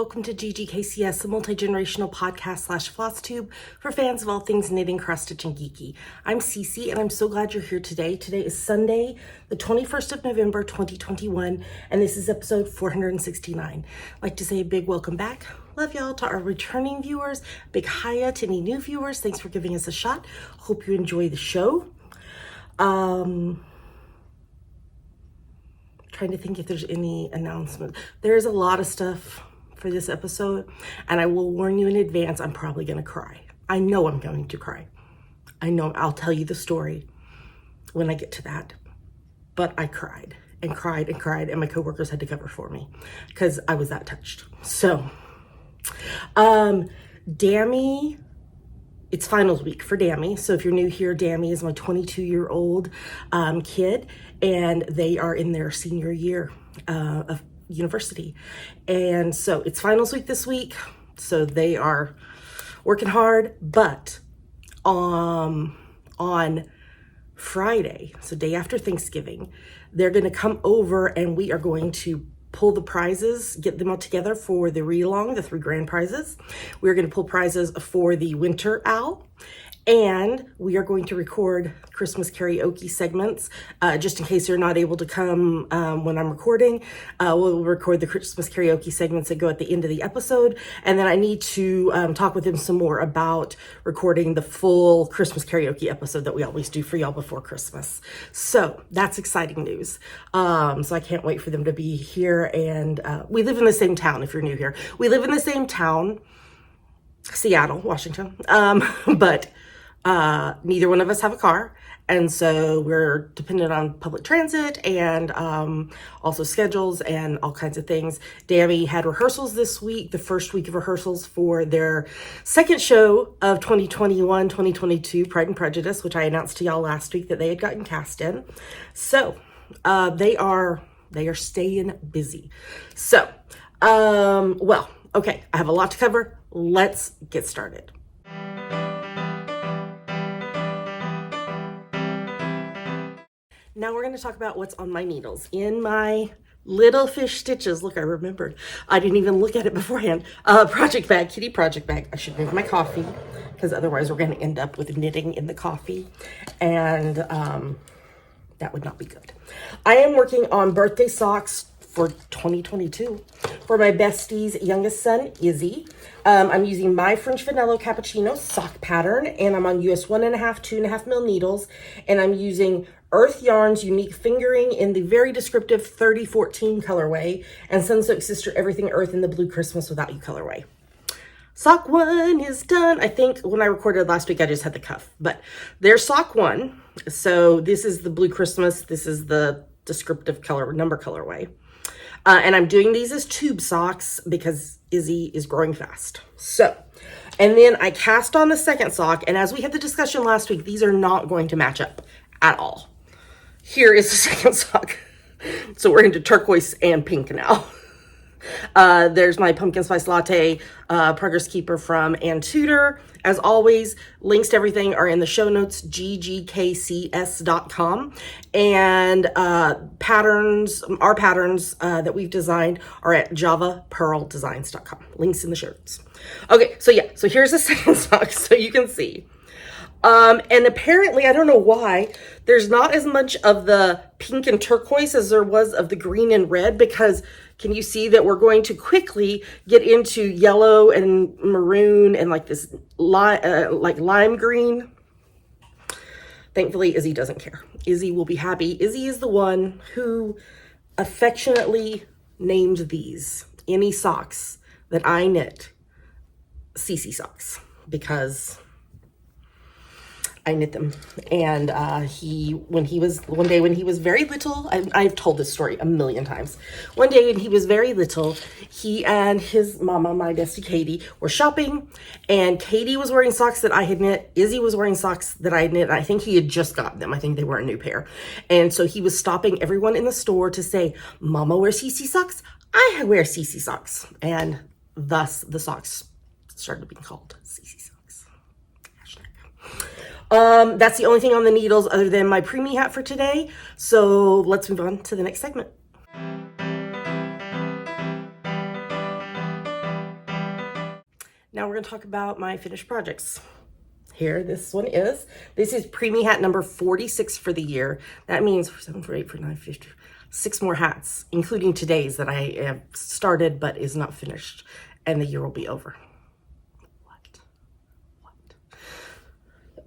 welcome to GGKCS, a multi-generational podcast / FlossTube for fans of all things knitting, cross-stitch, and geeky. I'm Cece, and I'm so glad you're here today. Today is Sunday, the 21st of November, 2021, and this is episode 469. I'd like to say a big welcome back. Love y'all to our returning viewers. Big hiya to any new viewers. Thanks for giving us a shot. Hope you enjoy the show. Trying to think if there's any announcement. There's a lot of stuff for this episode, and I will warn you in advance, I'm probably gonna cry. I know I'm going to cry. I know I'll tell you the story when I get to that. But I cried and cried and cried, and my coworkers had to cover for me because I was that touched. So, Dammy, it's finals week for Dammy. So if you're new here, Dammy is my 22-year-old kid, and they are in their senior year of university. And so it's finals week this week. So they are working hard, but on Friday, so day after Thanksgiving, they're going to come over and we are going to pull the prizes, get them all together for the read-along, the 3 grand prizes. We're going to pull prizes for the Winter Owl, and we are going to record Christmas karaoke segments. Just in case you're not able to come when I'm recording, we'll record the Christmas karaoke segments that go at the end of the episode. And then I need to talk with them some more about recording the full Christmas karaoke episode that we always do for y'all before Christmas. So that's exciting news. So I can't wait for them to be here. And we live in the same town, if you're new here. We live in the same town, Seattle, Washington. But neither one of us have a car, and so we're dependent on public transit and also schedules and all kinds of things. Dammy had rehearsals this week, the first week of rehearsals for their second show of 2021-2022, Pride and Prejudice, which I announced to y'all last week that they had gotten cast in. So they are staying busy. So well, okay, I have a lot to cover. Let's get started. Now we're going to talk about what's on my needles. In my little fish stitches, look, I remembered. I didn't even look at it beforehand. Project bag, kitty project bag. I should move my coffee because otherwise we're going to end up with knitting in the coffee. And that would not be good. I am working on birthday socks for 2022 for my bestie's youngest son, Izzy. I'm using my French Vanilla Cappuccino sock pattern, and I'm on US 1.5, 2.5 mil needles, and I'm using Earth Yarns Unique Fingering in the very descriptive 3014 colorway, and Sunsoak Sister Everything Earth in the Blue Christmas Without You colorway. Sock 1 is done. I think when I recorded last week, I just had the cuff, but there's sock 1. So this is the Blue Christmas. This is the descriptive color, number colorway. And I'm doing these as tube socks because Izzy is growing fast. So, and then I cast on the second sock, and as we had the discussion last week, these are not going to match up at all. Here is the second sock. So we're into turquoise and pink now. There's my pumpkin spice latte progress keeper from Ann Tudor. As always, links to everything are in the show notes, ggkcs.com. And our patterns that we've designed are at javapearldesigns.com. Links in the show notes. Okay, so yeah, so here's the second sock so you can see. And apparently, I don't know why, there's not as much of the pink and turquoise as there was of the green and red, because can you see that we're going to quickly get into yellow and maroon and like this like lime green. Thankfully, Izzy doesn't care. Izzy will be happy. Izzy is the one who affectionately named these, any socks that I knit, Cece socks, because I knit them. And when he was very little, I've told this story a million times. One day when he was very little, he and his mama, my bestie Katie, were shopping, and Katie was wearing socks that I had knit. Izzy was wearing socks that I had knit. I think he had just gotten them. I think they were a new pair. And so he was stopping everyone in the store to say, Mama wears Cece socks, I wear Cece socks. And thus the socks started being called Cece socks. That's the only thing on the needles other than my preemie hat for today. So let's move on to the next segment. Now we're going to talk about my finished projects. Here, this one is. This is preemie hat number 46 for the year. That means 7, 4, 8, 4, 9, 50, 6 more hats, including today's that I have started but is not finished, and the year will be over.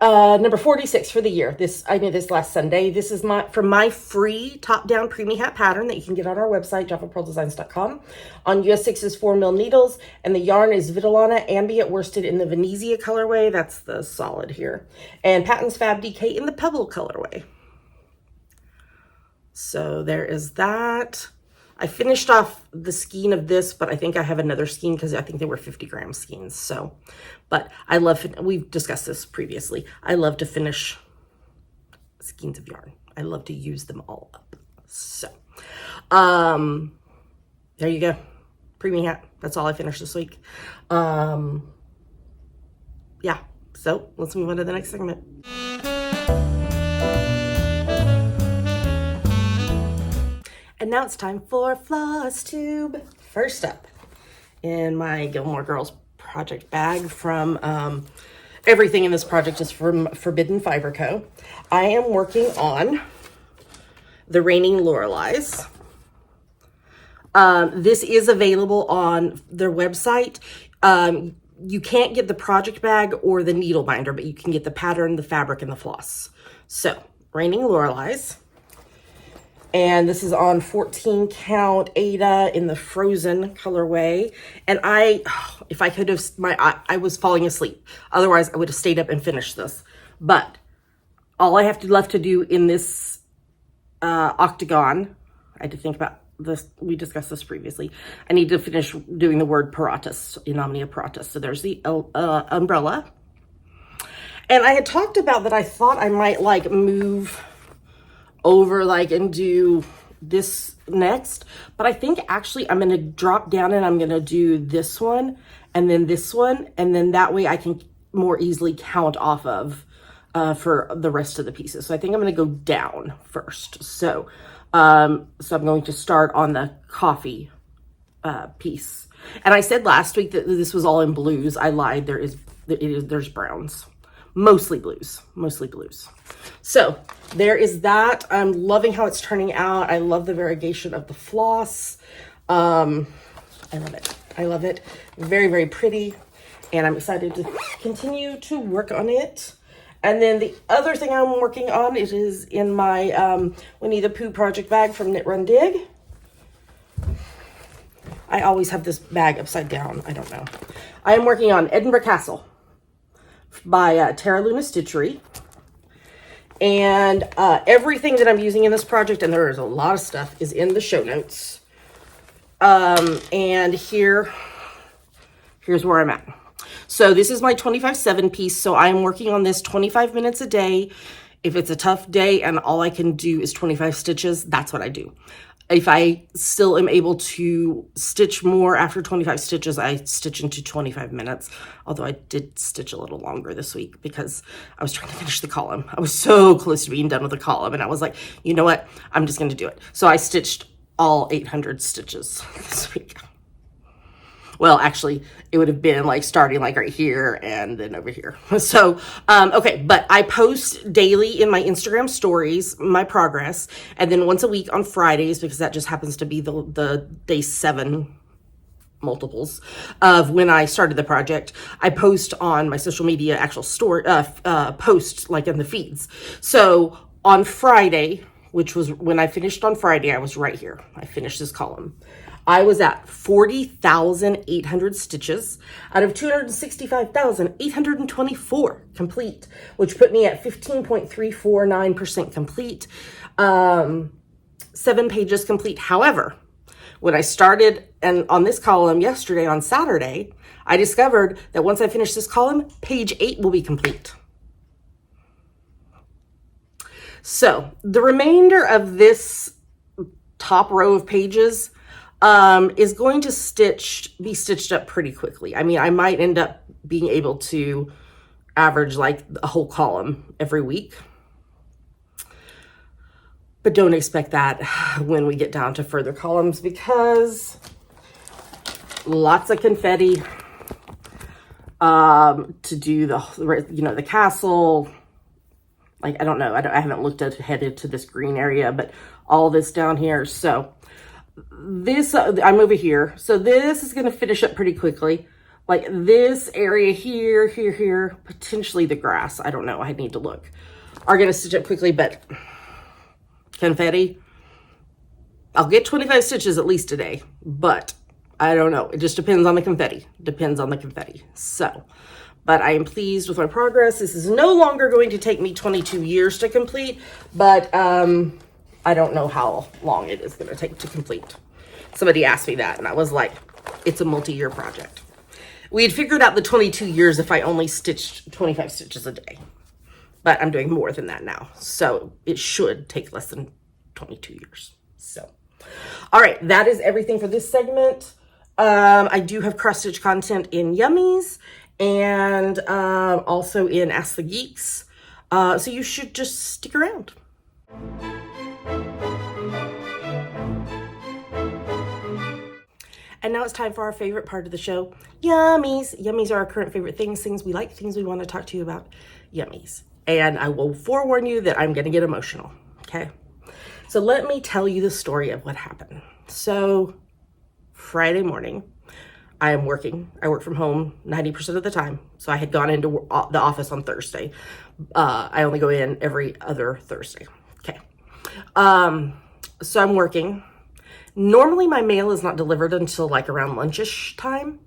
Number 46 for the year. I made this last Sunday. This is from my free top-down preemie hat pattern that you can get on our website, javapearldesigns.com. On US 6 is 4mm needles, and the yarn is Vitellana Ambient worsted in the Venezia colorway. That's the solid here. And Patton's Fab DK in the Pebble colorway. So there is that. I finished off the skein of this, but I think I have another skein because I think they were 50-gram skeins. So, but I love, we've discussed this previously. I love to finish skeins of yarn. I love to use them all up. So, there you go. Preemie hat. That's all I finished this week. Yeah. So let's move on to the next segment. And now it's time for FlossTube. First up, in my Gilmore Girls project bag from everything in this project is from Forbidden Fiber Co. I am working on the Raining Loreleis. This is available on their website. You can't get the project bag or the needle binder, but you can get the pattern, the fabric, and the floss. So, Raining Loreleis. And this is on 14 count Ada in the frozen colorway. And if I could have, I was falling asleep. Otherwise, I would have stayed up and finished this. But all I have left to do in this octagon, I had to think about this. We discussed this previously. I need to finish doing the word paratus, in omnia paratus. So there's the umbrella. And I had talked about that I thought I might like move over and do this next, but I think actually I'm going to drop down and I'm going to do this one and then this one, and then that way I can more easily count off of for the rest of the pieces. So I think I'm going to go down first. So I'm going to start on the coffee piece. And I said last week that this was all in blues. I lied. There's browns. Mostly blues. So there is that. I'm loving how it's turning out. I love the variegation of the floss. I love it. Very, very pretty. And I'm excited to continue to work on it. And then the other thing I'm working on, it is in my Winnie the Pooh project bag from Knit Run Dig. I always have this bag upside down. I don't know. I am working on Edinburgh Castle by Terra Luna Stitchery. And everything that I'm using in this project, and there is a lot of stuff, is in the show notes. And here's where I'm at. So this is my 25/7 piece. So I'm working on this 25 minutes a day. If it's a tough day and all I can do is 25 stitches, that's what I do. If I still am able to stitch more after 25 stitches, I stitch into 25 minutes. Although I did stitch a little longer this week because I was trying to finish the column. I was so close to being done with the column, and I was like, you know what? I'm just going to do it. So I stitched all 800 stitches this week. Well, actually, it would have been starting right here and then over here. So, okay, but I post daily in my Instagram stories, my progress, and then once a week on Fridays, because that just happens to be the day 7 multiples of when I started the project. I post on my social media, actual story, post in the feeds. So on Friday, which was when I finished on Friday, I was right here. I finished this column. I was at 40,800 stitches out of 265,824 complete, which put me at 15.349% complete, 7 pages complete. However, when I started on this column yesterday on Saturday, I discovered that once I finish this column, page 8 will be complete. So the remainder of this top row of pages is going to be stitched up pretty quickly. I mean, I might end up being able to average a whole column every week. But don't expect that when we get down to further columns because lots of confetti, to do the castle. Like, I don't know. I haven't looked ahead into this green area, but all this down here. So this, I'm over here. So this is going to finish up pretty quickly. Like this area here, here, potentially the grass. I don't know. I need to look. Are going to stitch up quickly, but confetti, I'll get 25 stitches at least today, but I don't know. It just depends on the confetti. Depends on the confetti. So, but I am pleased with my progress. This is no longer going to take me 22 years to complete, but I don't know how long it is going to take to complete. Somebody asked me that, and I was like, it's a multi-year project. We had figured out the 22 years if I only stitched 25 stitches a day, but I'm doing more than that now. So it should take less than 22 years. So, all right, that is everything for this segment. I do have cross-stitch content in Yummies and also in Ask the Geeks. So you should just stick around. And now it's time for our favorite part of the show, Yummies. Yummies are our current favorite things we like, things we want to talk to you about, Yummies. And I will forewarn you that I'm going to get emotional, okay? So let me tell you the story of what happened. So Friday morning, I am working. I work from home 90% of the time. So I had gone into the office on Thursday. I only go in every other Thursday, okay? So I'm working. Normally my mail is not delivered until like around lunchish time,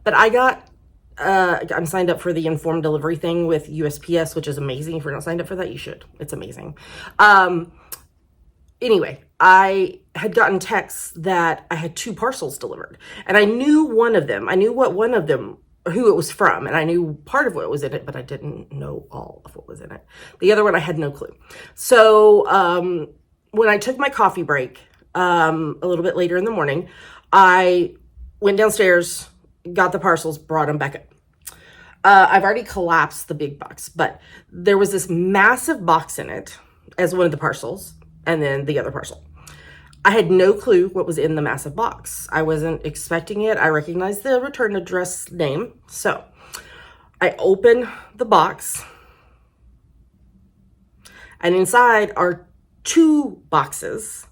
but I'm signed up for the informed delivery thing with USPS, which is amazing. If you're not signed up for that, you should. It's amazing. Anyway, I had gotten texts that I had 2 parcels delivered, and I knew one of them. I knew who it was from, and I knew part of what was in it, but I didn't know all of what was in it. The other one, I had no clue. So when I took my coffee break, a little bit later in the morning, I went downstairs, got the parcels, brought them back up. I've already collapsed the big box, but there was this massive box in it as one of the parcels, and then the other parcel. I had no clue what was in the massive box. I wasn't expecting it. I recognized the return address name. So I open the box, and inside are 2 boxes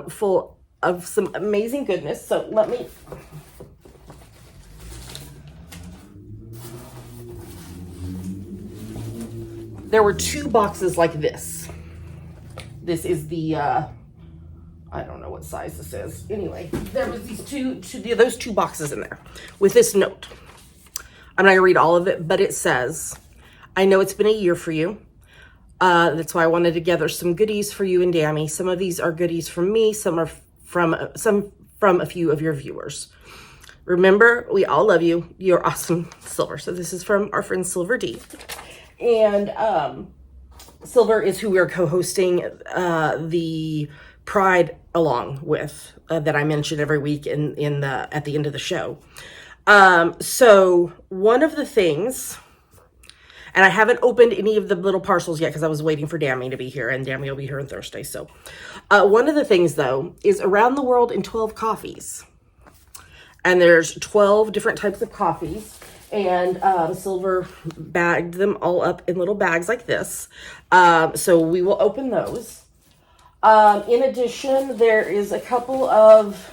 full of some amazing goodness. So let me, there were 2 boxes like this. This is the, I don't know what size this is. Anyway, there was those 2 boxes in there with this note. I'm not gonna read all of it, but it says, I know it's been a year for you. That's why I wanted to gather some goodies for you and Dammy. Some of these are goodies from me. Some are from a few of your viewers. Remember, we all love you. You're awesome, Silver. So this is from our friend Silver D. And Silver is who we're co-hosting the Pride along with that I mention every week at the end of the show. So one of the things, and I haven't opened any of the little parcels yet because I was waiting for Dammy to be here, and Dammy will be here on Thursday. So one of the things, though, is Around the World in 12 Coffees. And there's 12 different types of coffees. And Silver bagged them all up in little bags like this. So we will open those. In addition, there is a couple of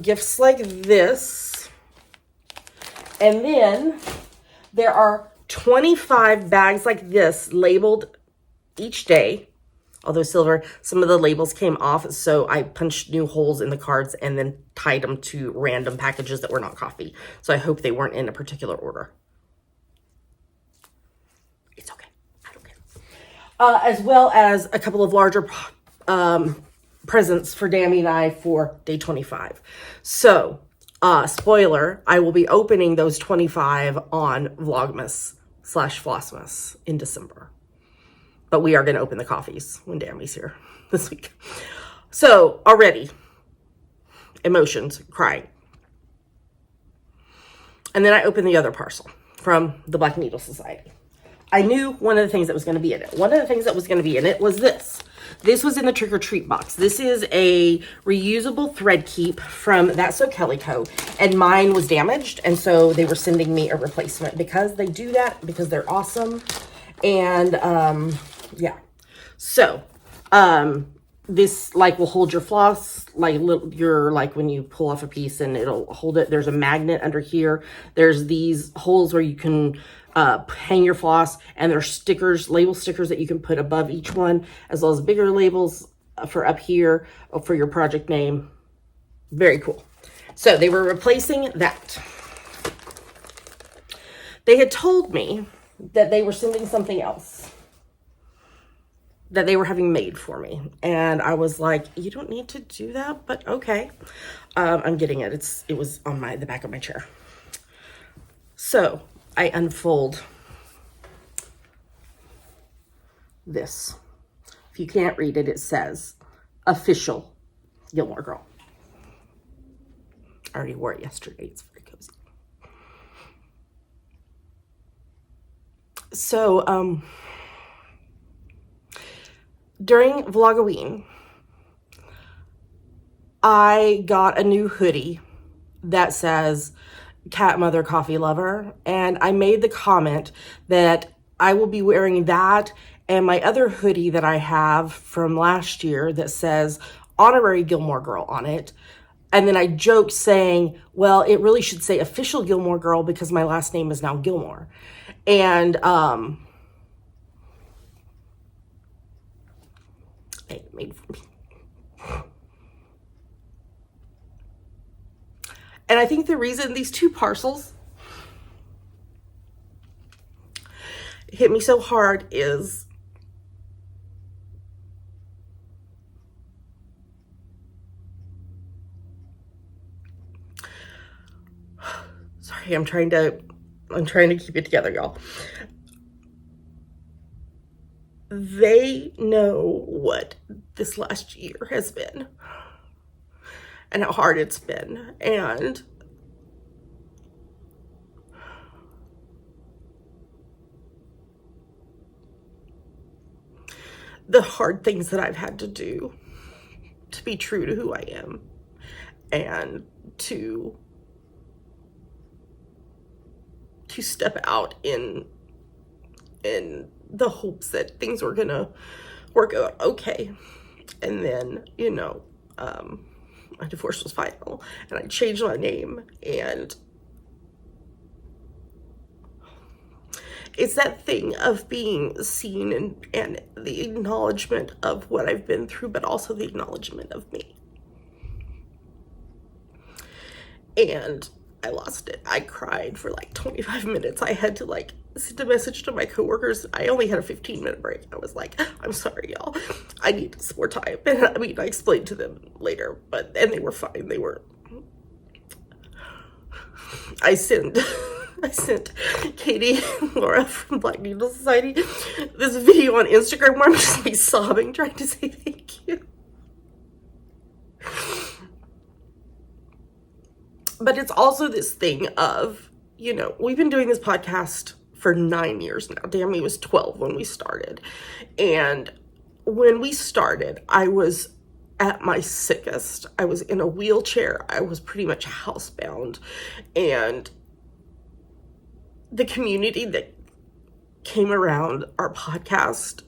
gifts like this. And then there are 25 bags like this labeled each day. Although Silver, some of the labels came off, so I punched new holes in the cards and then tied them to random packages that were not coffee. So I hope they weren't in a particular order. It's okay. I don't care. As well as a couple of larger presents for Dammy and I for day 25. So, spoiler, I will be opening those 25 on Vlogmas/Flossmas in December. But we are going to open the coffees when Dammy's here this week. So, already, emotions, crying. And then I open the other parcel from the Black Needle Society. I knew one of the things that was going to be in it. One of the things that was going to be in it was this. This was in the trick or treat box. This is a reusable thread keep from That's So Calico, and mine was damaged, and so they were sending me a replacement because they do that, because they're awesome. And yeah, so this like will hold your floss, like your, like when you pull off a piece and it'll hold it. There's a magnet under here. There's these holes where you can hang your floss, and there's stickers, label stickers that you can put above each one, as well as bigger labels for up here for your project name. Very cool. So they were replacing that. They had told me that they were sending something else that they were having made for me, and I was like, you don't need to do that, but okay. I'm getting it. It was on the back of my chair. So I unfold this. If you can't read it, it says official Gilmore Girl. I already wore it yesterday. It's very cozy. So during Vlogoween, I got a new hoodie that says Cat Mother Coffee Lover, and I made the comment that I will be wearing that and my other hoodie that I have from last year that says Honorary Gilmore Girl on it. And then I joked saying, well, it really should say official Gilmore Girl because my last name is now Gilmore. And they made for me. And I think the reason these two parcels hit me so hard is sorry, I'm trying to keep it together, y'all. They know what this last year has been and how hard it's been, and the hard things that I've had to do to be true to who I am, and to step out in the hopes that things were gonna work out okay. And then, you know, my divorce was final, and I changed my name, and it's that thing of being seen and the acknowledgement of what I've been through, but also the acknowledgement of me. And I lost it. I cried for like 25 minutes. I had to like send a message to my coworkers. I only had a 15-minute break. I was like, I'm sorry, y'all. I need some more time. And I mean, I explained to them later, and they were fine. They were, I sent Katie and Laura from Black Needle Society this video on Instagram where I'm just like sobbing, trying to say thank you. But it's also this thing of, you know, we've been doing this podcast for 9 years now. Dammy was 12 when we started. And when we started, I was at my sickest. I was in a wheelchair. I was pretty much housebound. And the community that came around our podcast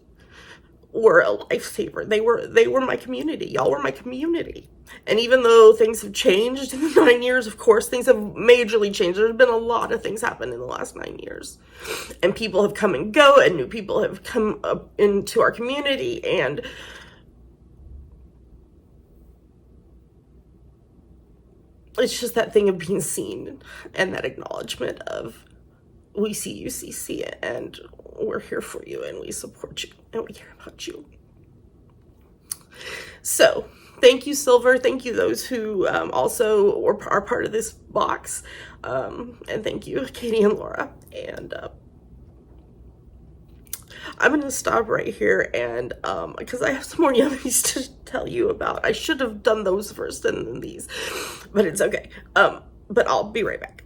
were a lifesaver. They were my community. Y'all were my community. And even though things have changed in the 9 years, of course, things have majorly changed. There's been a lot of things happen in the last 9 years. And people have come and go, and new people have come up into our community. And it's just that thing of being seen and that acknowledgement of, we see you, CC, and we're here for you, and we support you, and we care about you. So, thank you, Silver. Thank you, those who also are part of this box. And thank you, Katie and Laura. And I'm going to stop right here, and because I have some more yummies to tell you about. I should have done those first and then these, but it's okay. But I'll be right back.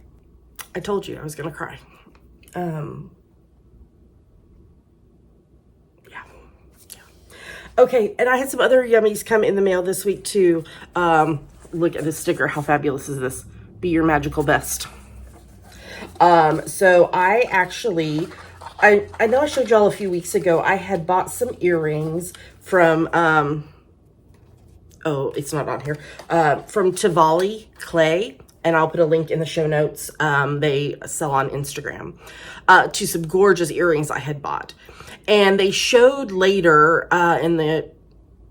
I told you I was going to cry. Okay, and I had some other yummies come in the mail this week too. Look at this sticker. How fabulous is this? Be your magical best. So I actually, I know I showed y'all a few weeks ago, I had bought some earrings from, oh, it's not on here, from Avali Clay, and I'll put a link in the show notes. They sell on Instagram, to some gorgeous earrings I had bought. And they showed later, in the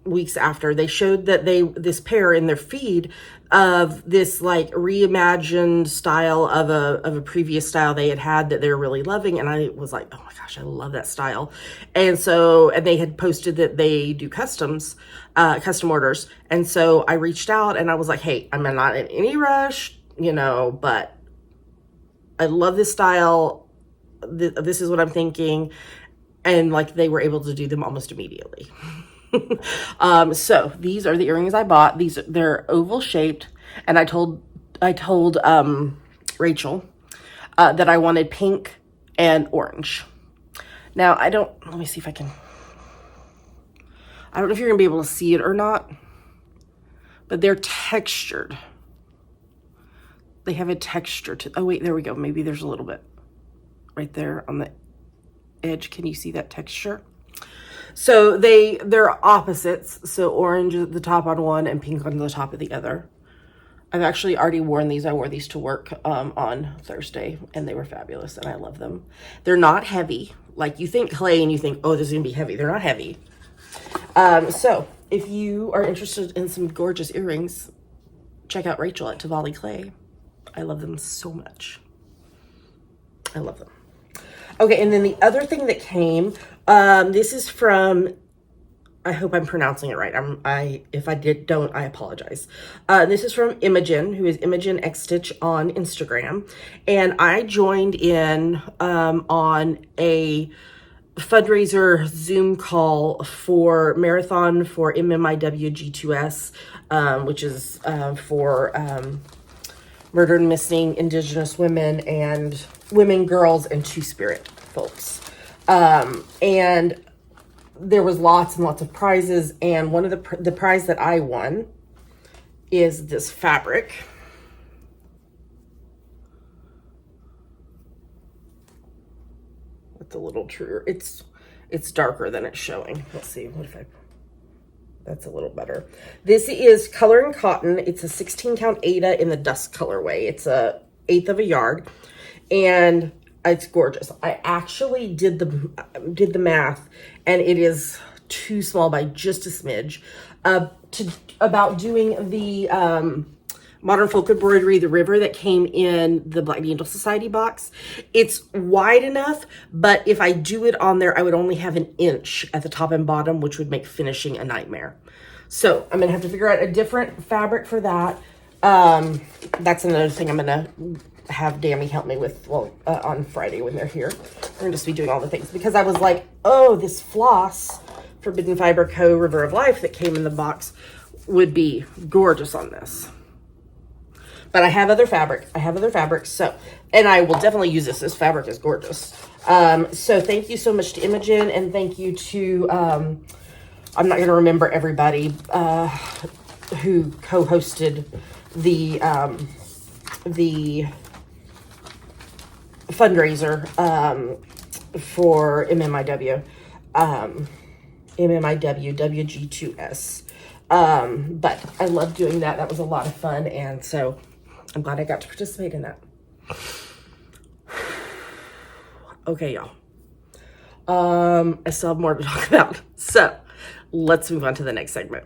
weeks after, they showed that this pair in their feed of this like reimagined style of a previous style they had that they're really loving. And I was like, oh my gosh, I love that style. And they had posted that they do custom orders. And so I reached out and I was like, hey, I'm not in any rush, but I love this style. This is what I'm thinking. And like they were able to do them almost immediately. So these are the earrings I bought. They're oval shaped, and I told Rachel that I wanted pink and orange. Now let me see if I don't know if you're gonna be able to see it or not, but they're textured. They have a texture to, oh wait, there we go. Maybe there's a little bit right there on the edge. Can you see that texture? So they're opposites. So orange at the top on one and pink on the top of the other. I've actually already worn these. I wore these to work on Thursday, and they were fabulous, and I love them. They're not heavy. Like you think clay and you think, oh, this is gonna be heavy. They're not heavy. So if you are interested in some gorgeous earrings, check out Rachel at Avali Clay. I love them so much. I love them. Okay, and then the other thing that came, this is from, I hope I'm pronouncing it right. If I don't, I apologize. This is from Imogen, who is Imogen xstitch on Instagram. And I joined in on a fundraiser Zoom call for Marathon for MMIW G2S, which is for murdered and missing Indigenous women and women, girls, and Two-Spirit folks. And there was lots and lots of prizes, and one of the prize that I won is this fabric. It's a little truer. It's darker than it's showing. Let's see. That's a little better. This is Color and Cotton. It's a 16 count Aida in the dust colorway. It's a 1/8 of a yard, and it's gorgeous. I actually did the math, and it is too small by just a smidge. About doing the Modern Folk Embroidery, the river that came in the Black Needle Society box. It's wide enough, but if I do it on there, I would only have 1 inch at the top and bottom, which would make finishing a nightmare. So I'm gonna have to figure out a different fabric for that. That's another thing I'm gonna have Dammy help me with, on Friday when they're here. We're gonna just be doing all the things, because I was like, oh, this floss, Forbidden Fiber Co. River of Life that came in the box would be gorgeous on this. But I have other fabric. So, and I will definitely use this. This fabric is gorgeous. So thank you so much to Imogen, and thank you to, I'm not going to remember everybody who co-hosted the fundraiser for MMIW, WG2S. But I love doing that. That was a lot of fun, and so I'm glad I got to participate in that. Okay, y'all. I still have more to talk about. So let's move on to the next segment.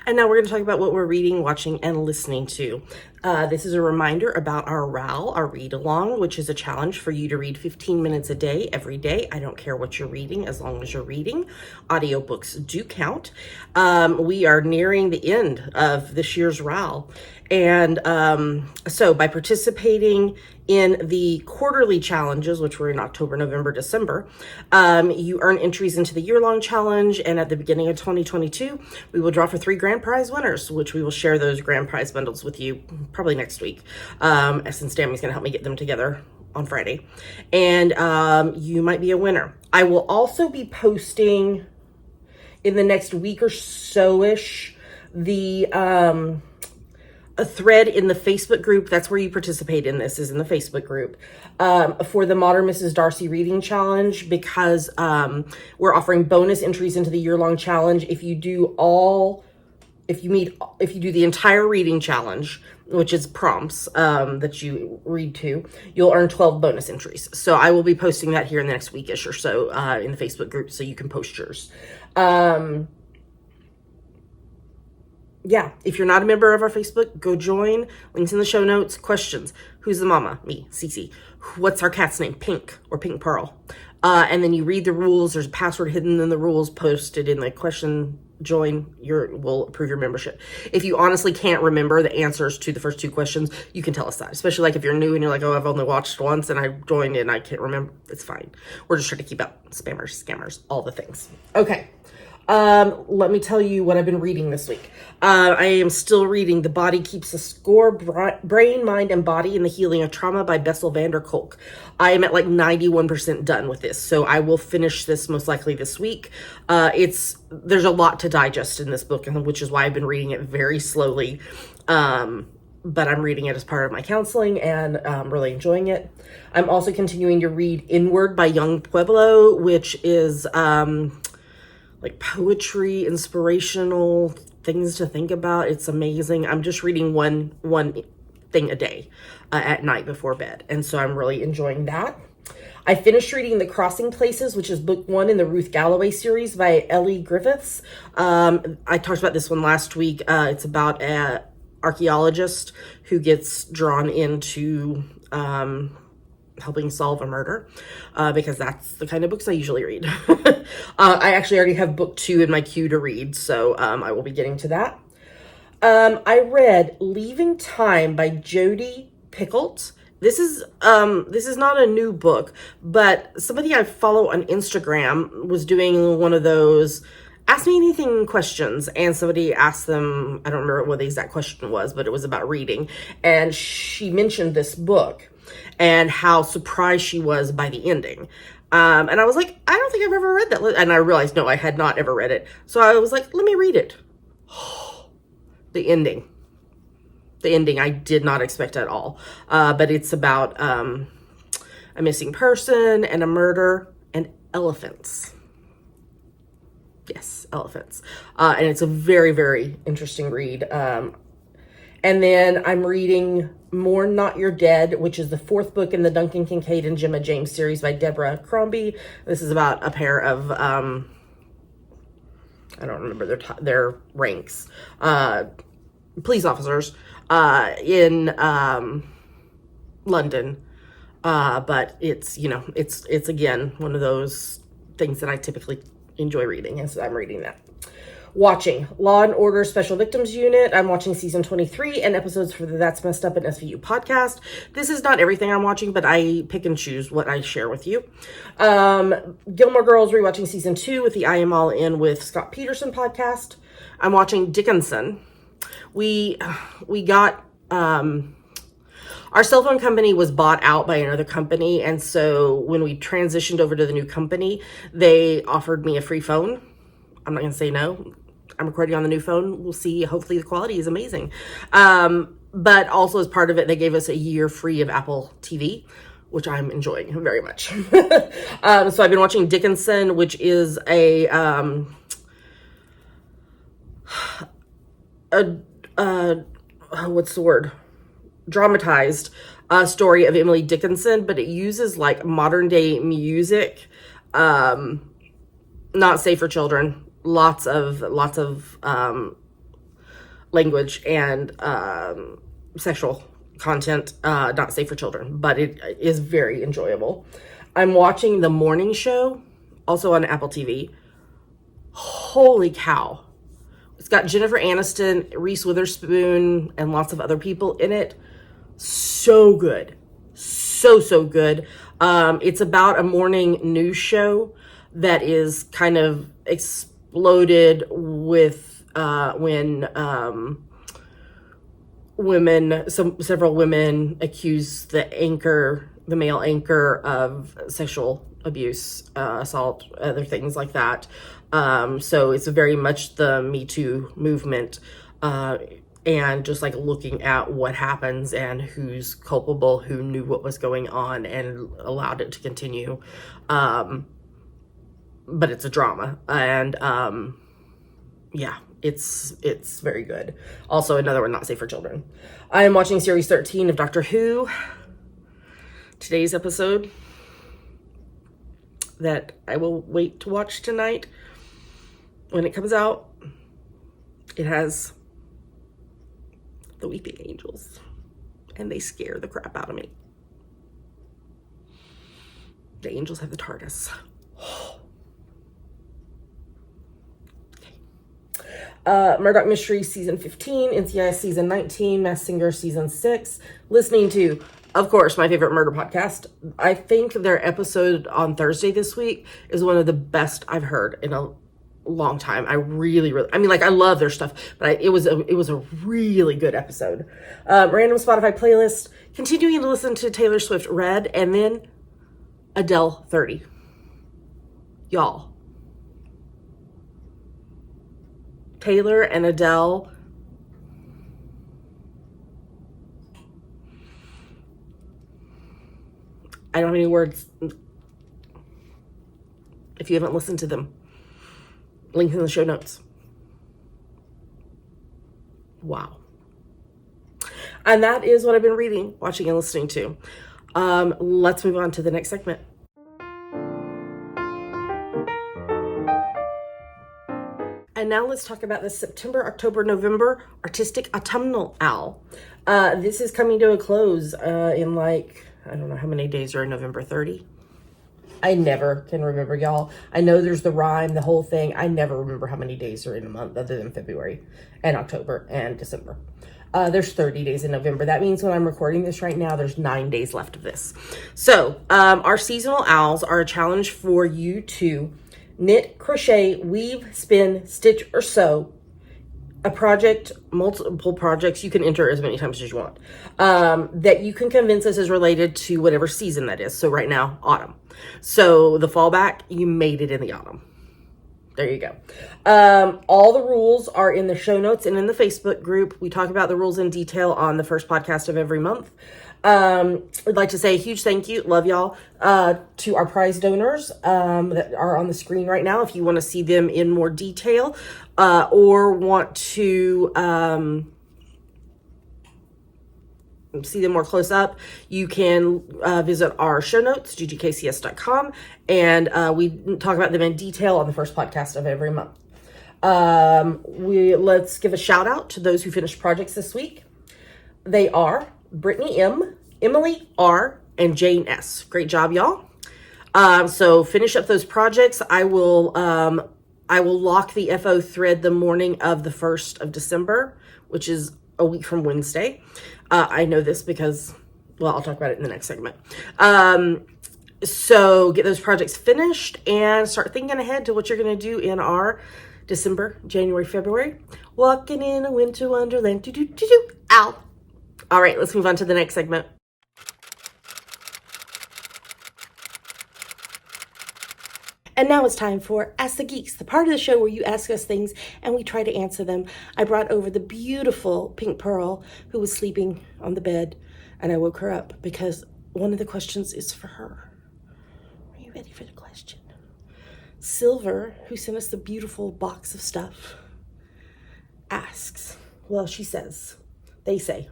And now we're going to talk about what we're reading, watching, and listening to. This is a reminder about our RAL, our read along, which is a challenge for you to read 15 minutes a day, every day. I don't care what you're reading, as long as you're reading. Audiobooks do count. We are nearing the end of this year's RAL. And so by participating in the quarterly challenges, which were in October, November, December, you earn entries into the year-long challenge. And at the beginning of 2022, we will draw for 3 grand prize winners, which we will share those grand prize bundles with you probably next week, since Tammy's going to help me get them together on Friday. And you might be a winner. I will also be posting in the next week or so-ish a thread in the Facebook group. That's where you participate in this, is in the Facebook group, for the Modern Mrs. Darcy Reading Challenge, because we're offering bonus entries into the year-long challenge. If you do the entire reading challenge, which is prompts that you read to, you'll earn 12 bonus entries. So I will be posting that here in the next weekish or so in the Facebook group, so you can post yours. Yeah, if you're not a member of our Facebook, go join. Links in the show notes. Questions. Who's the mama? Me, Cece. What's our cat's name? Pink or Pink Pearl. And then you read the rules. There's a password hidden in the rules posted in the question. Join. We'll approve your membership. If you honestly can't remember the answers to the first 2 questions, you can tell us that. Especially like if you're new and you're like, oh, I've only watched once and I joined and I can't remember. It's fine. We're just trying to keep out spammers, scammers, all the things. Okay. Let me tell you what I've been reading this week. I am still reading The Body Keeps a Score, Brain, Mind, and Body in the Healing of Trauma by Bessel van der Kolk. I am at like 91% done with this, so I will finish this most likely this week. There's a lot to digest in this book, and which is why I've been reading it very slowly. But I'm reading it as part of my counseling and really enjoying it. I'm also continuing to read Inward by Young Pueblo, which is like poetry, inspirational things to think about. It's amazing. I'm just reading one thing a day at night before bed. And so I'm really enjoying that. I finished reading The Crossing Places, which is book 1 in the Ruth Galloway series by Ellie Griffiths. I talked about this one last week. It's about an archaeologist who gets drawn into helping solve a murder, because that's the kind of books I usually read. I actually already have book 2 in my queue to read, so I will be getting to that. I read Leaving Time by Jodi Picoult. This is not a new book, but somebody I follow on Instagram was doing one of those ask me anything questions, and somebody asked them, I don't remember what the exact question was, but it was about reading, and she mentioned this book and how surprised she was by the ending. And I was like, I don't think I've ever read that. And I realized, no, I had not ever read it. So I was like, let me read it. The ending, I did not expect at all. But it's about a missing person and a murder and elephants. Yes, elephants. And it's a very, very interesting read. And then I'm reading Mourn Not You're Dead, which is the 4th book in the Duncan Kincaid and Gemma James series by Deborah Crombie. This is about a pair of, I don't remember their ranks, police officers in London. But it's, it's again, one of those things that I typically enjoy reading, and so I'm reading that. Watching Law and Order Special Victims Unit. I'm watching season 23 and episodes for the That's Messed Up and SVU podcast. This is not everything I'm watching, but I pick and choose what I share with you. Gilmore Girls, rewatching season 2 with the I Am All In with Scott Peterson podcast. I'm watching Dickinson. We got, our cell phone company was bought out by another company, and so when we transitioned over to the new company, they offered me a free phone. I'm not going to say no. I'm recording on the new phone. We'll see. Hopefully the quality is amazing. But also as part of it, they gave us a year free of Apple TV, which I'm enjoying very much. So I've been watching Dickinson, which is what's the word? Dramatized story of Emily Dickinson, but it uses like modern day music, not safe for children. Lots of language and sexual content, not safe for children, but it is very enjoyable. I'm watching The Morning Show, also on Apple TV. Holy cow. It's got Jennifer Aniston, Reese Witherspoon, and lots of other people in it. So good. So good. It's about a morning news show that is kind of exploded with when several women accuse the male anchor of sexual abuse, assault, other things like that. So it's very much the Me Too movement, and just like looking at what happens and who's culpable, who knew what was going on and allowed it to continue. But it's a drama, and yeah, it's very good. Also, another one, not safe for children. I am watching series 13 of Doctor Who. Today's episode that I will wait to watch tonight when it comes out, it has the weeping angels, and they scare the crap out of me. The angels have the TARDIS. Murdoch Mysteries season 15, NCIS season 19, Masked Singer season 6. Listening to, of course, my favorite murder podcast. I think their episode on Thursday this week is one of the best I've heard in a long time. I really, I mean, like, I love their stuff, but it was a really good episode. Random Spotify playlist. Continuing to listen to Taylor Swift Red, and then Adele 30. Y'all. Taylor and Adele. I don't have any words. If you haven't listened to them, link in the show notes. Wow. And that is what I've been reading, watching, and listening to. Let's move on to the next segment. And now let's talk about the September, October, November Artistic Autumnal Owl. This is coming to a close in like, I don't know how many days are in November, 30? I never can remember, y'all. I know there's the rhyme, the whole thing. I never remember how many days are in a month other than February and October and December. There's 30 days in November. That means when I'm recording this right now, there's 9 days left of this. So our seasonal owls are a challenge for you to knit, crochet, weave, spin, stitch, or sew a project, multiple projects. You can enter as many times as you want, that you can convince us is related to whatever season that is. So right now, autumn. So the fallback, you made it in the autumn. There you go. All the rules are in the show notes and in the Facebook group. We talk about the rules in detail on the first podcast of every month. I'd like to say a huge thank you, love y'all, to our prize donors that are on the screen right now. If you want to see them in more detail, or want to see them more close up, you can visit our show notes, ggkcs.com, and we talk about them in detail on the first podcast of every month. Let's give a shout out to those who finished projects this week. They are Brittany M, Emily R, and Jane S. Great job, y'all. So finish up those projects. I will lock the FO thread the morning of the 1st of December, which is a week from Wednesday. I know this because, well, I'll talk about it in the next segment. So get those projects finished and start thinking ahead to what you're going to do in our December, January, February. Walking in a winter wonderland. Ow. All right, let's move on to the next segment. And now it's time for Ask the Geeks, the part of the show where you ask us things and we try to answer them. I brought over the beautiful Pink Pearl, who was sleeping on the bed, and I woke her up because one of the questions is for her. Are you ready for the question? Silver, who sent us the beautiful box of stuff, asks, well, she says, they say,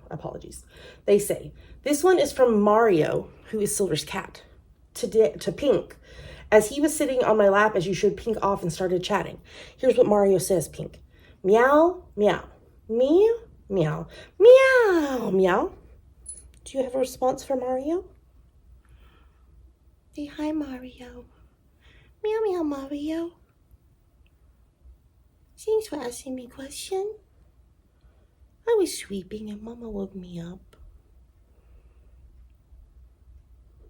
this one is from Mario, who is Silver's cat, to Pink. As he was sitting on my lap as you showed Pink off and started chatting. Here's what Mario says, Pink. Meow, meow. Meow, Meow. Meow. Meow. Do you have a response for Mario? Say hi, Mario. Meow, meow, Mario. Thanks for asking me a question. I was sweeping and Mama woke me up.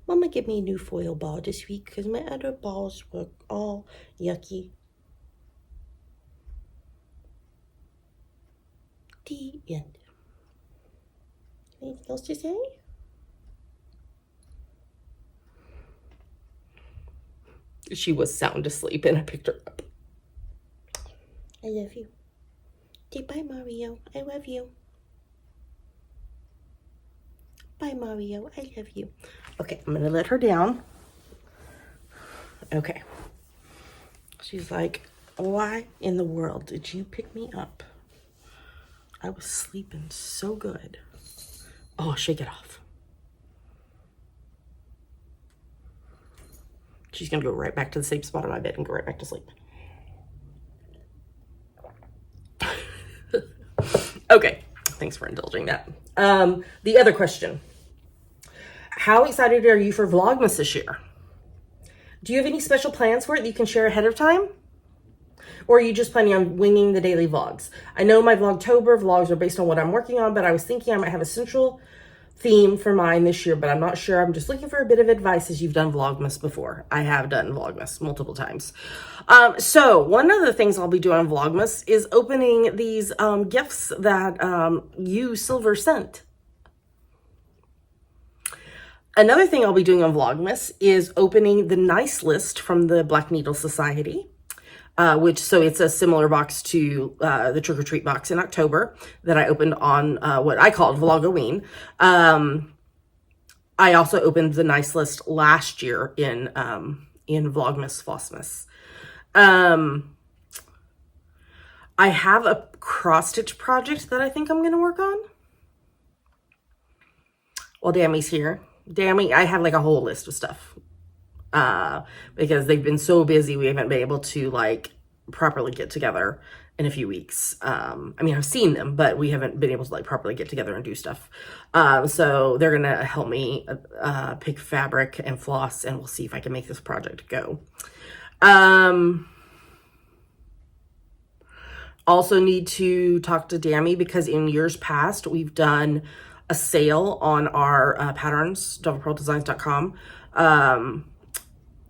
Mama gave me a new foil ball this week because my other balls were all yucky. The end. Anything else to say? She was sound asleep and I picked her up. I love you. Say bye, Mario. I love you. Bye, Mario. I love you. Okay, I'm gonna let her down. Okay. She's like, why in the world did you pick me up? I was sleeping so good. Oh, shake it off. She's gonna go right back to the same spot on my bed and go right back to sleep. Okay, thanks for indulging that. The other question. How excited are you for Vlogmas this year? Do you have any special plans for it that you can share ahead of time? Or are you just planning on winging the daily vlogs? I know my Vlogtober vlogs are based on what I'm working on, but I was thinking I might have a central theme for mine this year, but I'm not sure. I'm just looking for a bit of advice as you've done Vlogmas before. I have done Vlogmas multiple times. So one of the things I'll be doing on Vlogmas is opening these gifts that you, Silver, sent. Another thing I'll be doing on Vlogmas is opening the nice list from the Black Needle Society. So it's a similar box to the Trick or Treat box in October that I opened on what I called Vlogoween. I also opened the nice list last year in Vlogmas Flossmas. I have a cross-stitch project that I think I'm going to work on. Well, Dammy's here. Dammy, I have like a whole list of stuff. Because they've been so busy, we haven't been able to like properly get together in a few weeks. I mean, I've seen them, but we haven't been able to like properly get together and do stuff. So they're gonna help me pick fabric and floss, and we'll see if I can make this project go. Also need to talk to Dammy because in years past we've done a sale on our patterns, doublepearldesigns.com.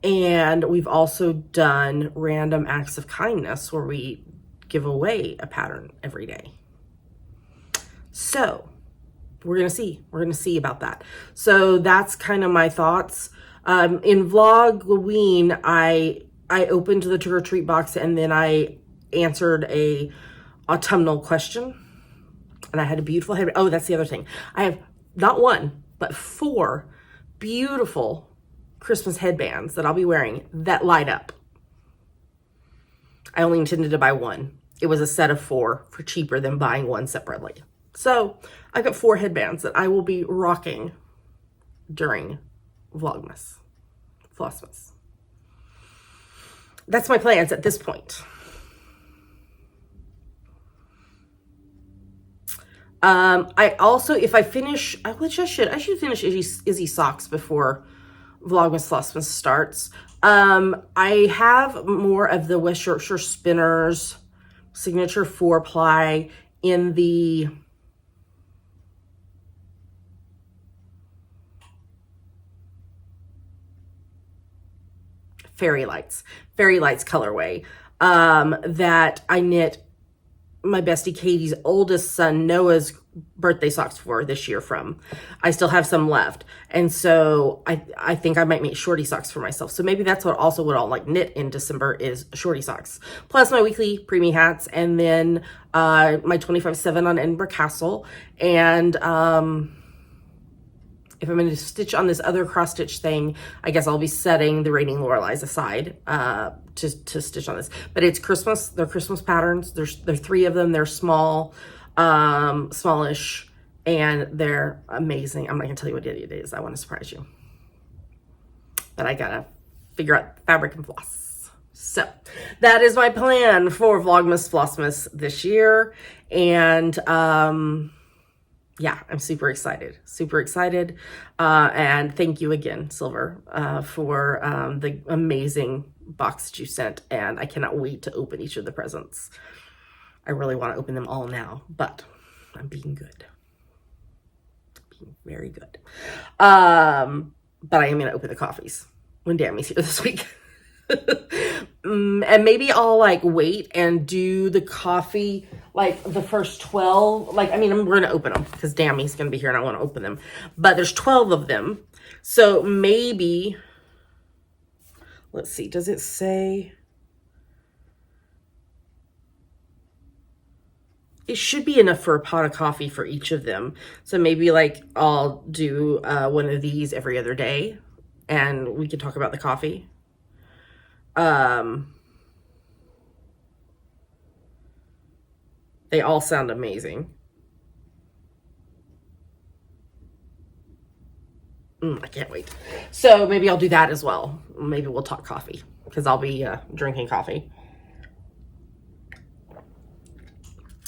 And we've also done random acts of kindness where we give away a pattern every day. So we're going to see about that. So that's kind of my thoughts. In Vlogoween, I opened the Trick or Treat box and then I answered a autumnal question. And I had a beautiful head. Oh, that's the other thing. I have not one, but 4 beautiful Christmas headbands that I'll be wearing that light up. I only intended to buy one. It was a set of 4 for cheaper than buying one separately. So I've got 4 headbands that I will be rocking during Vlogmas, Flossmas. That's my plans at this point. I also, if I finish, which I should finish Izzy socks before Vlogmas Flossmas starts. I have more of the West Yorkshire Spinners signature 4-ply in the Fairy Lights colorway that I knit my bestie Katie's oldest son Noah's birthday socks for this year from. I still have some left, and so I think I might make shorty socks for myself. So maybe that's what I'll like knit in December is shorty socks, plus my weekly preemie hats, and then my 25/7 on Edinburgh Castle. And if I'm going to stitch on this other cross stitch thing, I guess I'll be setting the Raining Loreleis aside to stitch on this. But it's Christmas. They're Christmas patterns. There's 3 of them. They're small, smallish, and they're amazing. I'm not going to tell you what it is. I want to surprise you. But I got to figure out fabric and floss. So that is my plan for Vlogmas Flossmas this year. And yeah, I'm super excited. Super excited. And thank you again, Silver, for the amazing box that you sent. And I cannot wait to open each of the presents. I really want to open them all now, but I'm being good. Being very good. But I am going to open the coffees when Dammy's here this week. And maybe I'll like wait and do the coffee like the first 12. Like, I mean, I'm going to open them because Dammy's going to be here and I want to open them. But there's 12 of them. So maybe, let's see, does it say? It should be enough for a pot of coffee for each of them. So maybe like I'll do one of these every other day and we can talk about the coffee. They all sound amazing. I can't wait. So maybe I'll do that as well. Maybe we'll talk coffee because I'll be drinking coffee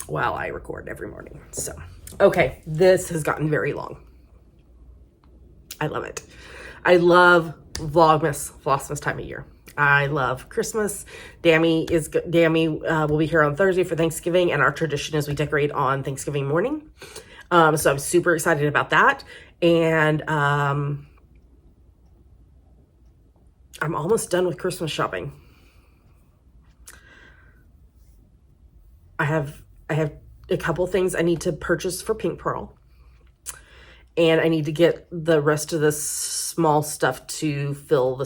while I record every morning. So, okay, this has gotten very long. I love it. I love Vlogmas, Flossmas time of year. I love Christmas. Dammy will be here on Thursday for Thanksgiving, and our tradition is we decorate on Thanksgiving morning. So I'm super excited about that. And I'm almost done with Christmas shopping. I have a couple things I need to purchase for Pink Pearl. And I need to get the rest of the small stuff to fill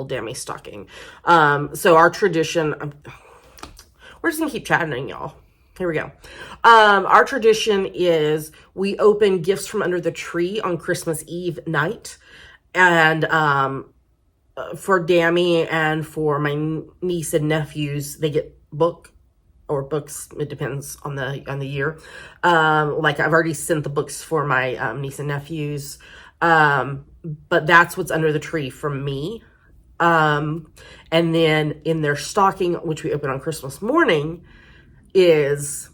Dammy's stocking. So our tradition, we're just gonna keep chatting, y'all. Here we go. Our tradition is we open gifts from under the tree on Christmas Eve night. And for Dammy and for my niece and nephews, they get books. It depends on the year. Like I've already sent the books for my niece and nephews. But that's what's under the tree from me. And then in their stocking, which we open on Christmas morning, is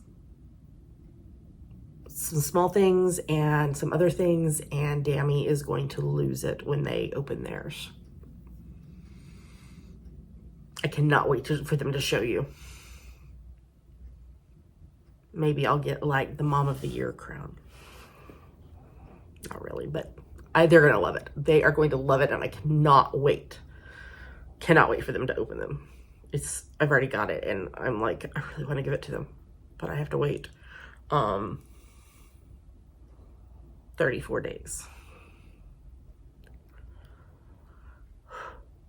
some small things and some other things, and Dammy is going to lose it when they open theirs. I cannot wait for them to show you. Maybe I'll get like the Mom of the Year crown. Not really, but they're going to love it. They are going to love it, and I cannot wait. Cannot wait for them to open them. I've already got it, and I'm like, I really want to give it to them, but I have to wait 34 days.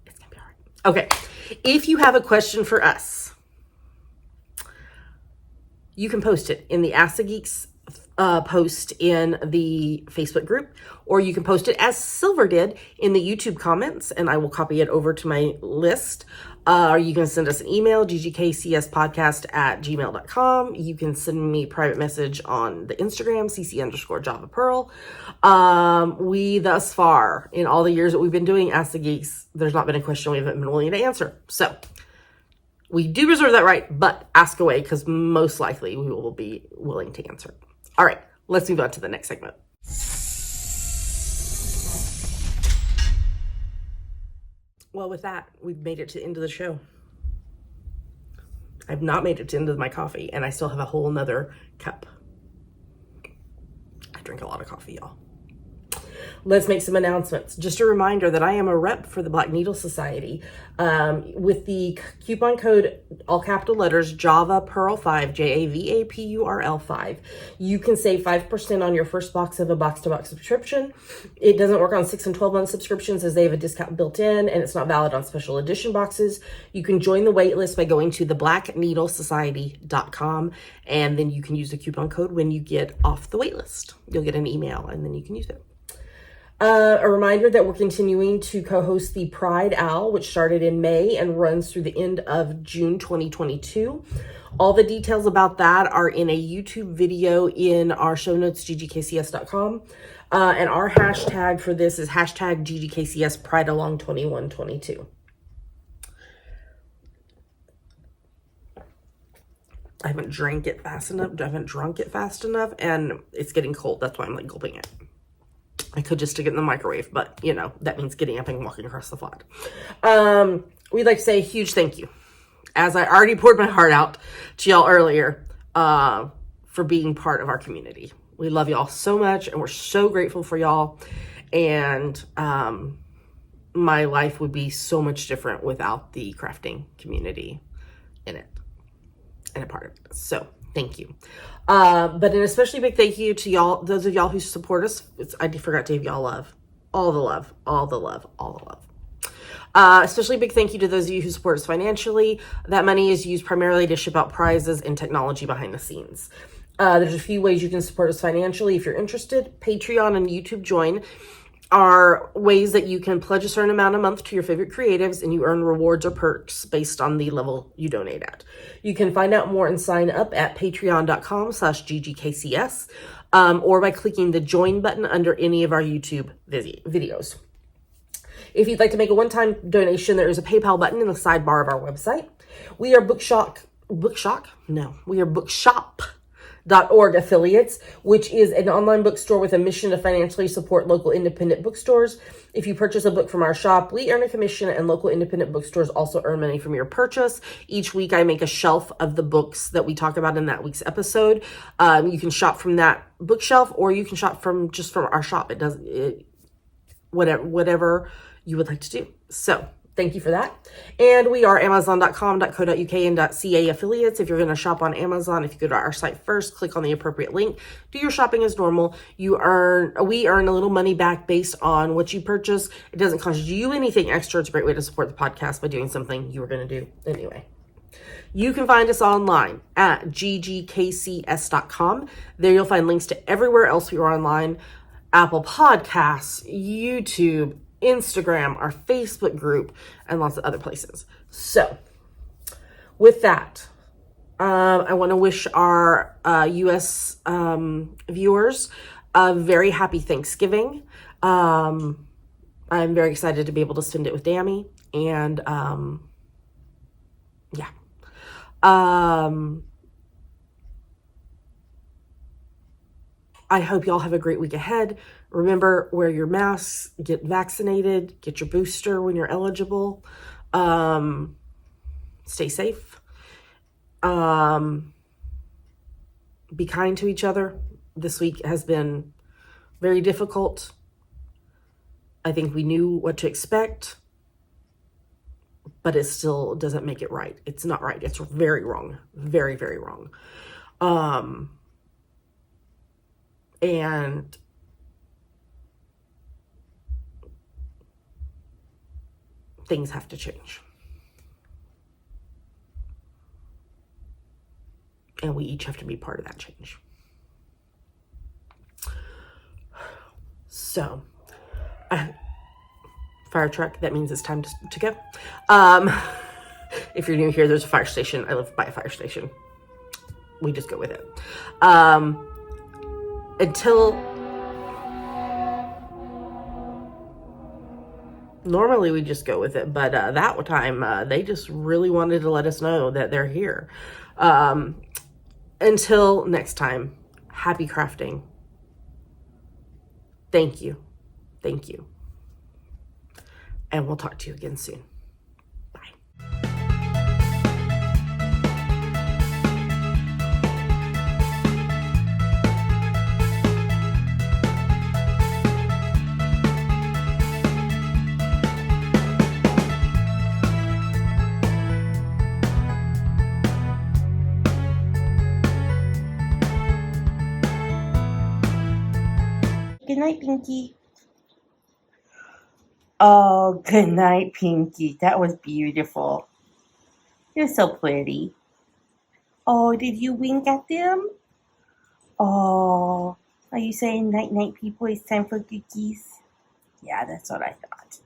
It's going to be all right. Okay, if you have a question for us, you can post it in the Ask the Geeks post in the Facebook group, or you can post it as Silver did in the YouTube comments, and I will copy it over to my list. Or you can send us an email, ggkcspodcast@gmail.com. You can send me a private message on the Instagram, cc_JavaPearl. We thus far, in all the years that we've been doing Ask the Geeks, there's not been a question we haven't been willing to answer. So we do reserve that right, but ask away because most likely we will be willing to answer it. All right, let's move on to the next segment. Well, with that, we've made it to the end of the show. I've not made it to the end of my coffee, and I still have a whole nother cup. I drink a lot of coffee, y'all. Let's make some announcements. Just a reminder that I am a rep for the Black Needle Society. With the coupon code, all capital letters, JavaPearl5, JAVAPURL5, you can save 5% on your first box of a box-to-box subscription. It doesn't work on 6 and 12-month subscriptions as they have a discount built in, and it's not valid on special edition boxes. You can join the wait list by going to theblackneedlesociety.com, and then you can use the coupon code when you get off the wait list. You'll get an email, and then you can use it. A reminder that we're continuing to co-host the Pride Owl, which started in May and runs through the end of June 2022. All the details about that are in a YouTube video in our show notes, ggkcs.com. And our hashtag for this is hashtag GGKCS Pride Along 2122. I haven't drank it fast enough. I haven't drunk it fast enough, and it's getting cold. That's why I'm like gulping it. I could just stick it in the microwave, but you know, that means getting up and walking across the flat. We'd like to say a huge thank you, as I already poured my heart out to y'all earlier, for being part of our community. We love y'all so much, and we're so grateful for y'all. And my life would be so much different without the crafting community in it and a part of it. So thank you. But an especially big thank you to y'all, those of y'all who support us. I forgot to give y'all love. All the love, all the love, all the love. Especially big thank you to those of you who support us financially. That money is used primarily to ship out prizes and technology behind the scenes. There's a few ways you can support us financially if you're interested. Patreon and YouTube Join are ways that you can pledge a certain amount a month to your favorite creatives, and you earn rewards or perks based on the level you donate at. You can find out more and sign up at patreon.com/GGKCS, or by clicking the join button under any of our YouTube videos. If you'd like to make a one-time donation, there is a PayPal button in the sidebar of our website. We are bookshop.org affiliates, which is an online bookstore with a mission to financially support local independent bookstores. If you purchase a book from our shop, we earn a commission, and local independent bookstores also earn money from your purchase. Each week I make a shelf of the books that we talk about in that week's episode. You can shop from that bookshelf, or you can shop from our shop. Whatever you would like to do. So thank you for that. And we are amazon.com.co.uk and .ca affiliates. If you're going to shop on Amazon, if you go to our site first, click on the appropriate link, do your shopping as normal. We earn a little money back based on what you purchase. It doesn't cost you anything extra. It's a great way to support the podcast by doing something you were going to do anyway. You can find us online at ggkcs.com. There you'll find links to everywhere else we are online. Apple Podcasts, YouTube, Instagram, our Facebook group, and lots of other places. So with that, I want to wish our US viewers a very happy Thanksgiving. I'm very excited to be able to spend it with Dammy, and yeah. I hope y'all have a great week ahead. Remember, wear your masks, get vaccinated, get your booster when you're eligible. Stay safe. Be kind to each other. This week has been very difficult. I think we knew what to expect, but it still doesn't make it right. It's not right. It's very wrong. Very, very wrong. And things have to change. And we each have to be part of that change. So, fire truck, that means it's time to go. If you're new here, there's a fire station. I live by a fire station. We just go with it. Normally we just go with it, but that time they just really wanted to let us know that they're here. Until next time, happy crafting. Thank you. Thank you. And we'll talk to you again soon. Good night, Pinky. Oh, good night, Pinky. That was beautiful. You're so pretty. Oh, did you wink at them? Oh, are you saying night-night, people? It's time for cookies? Yeah, that's what I thought.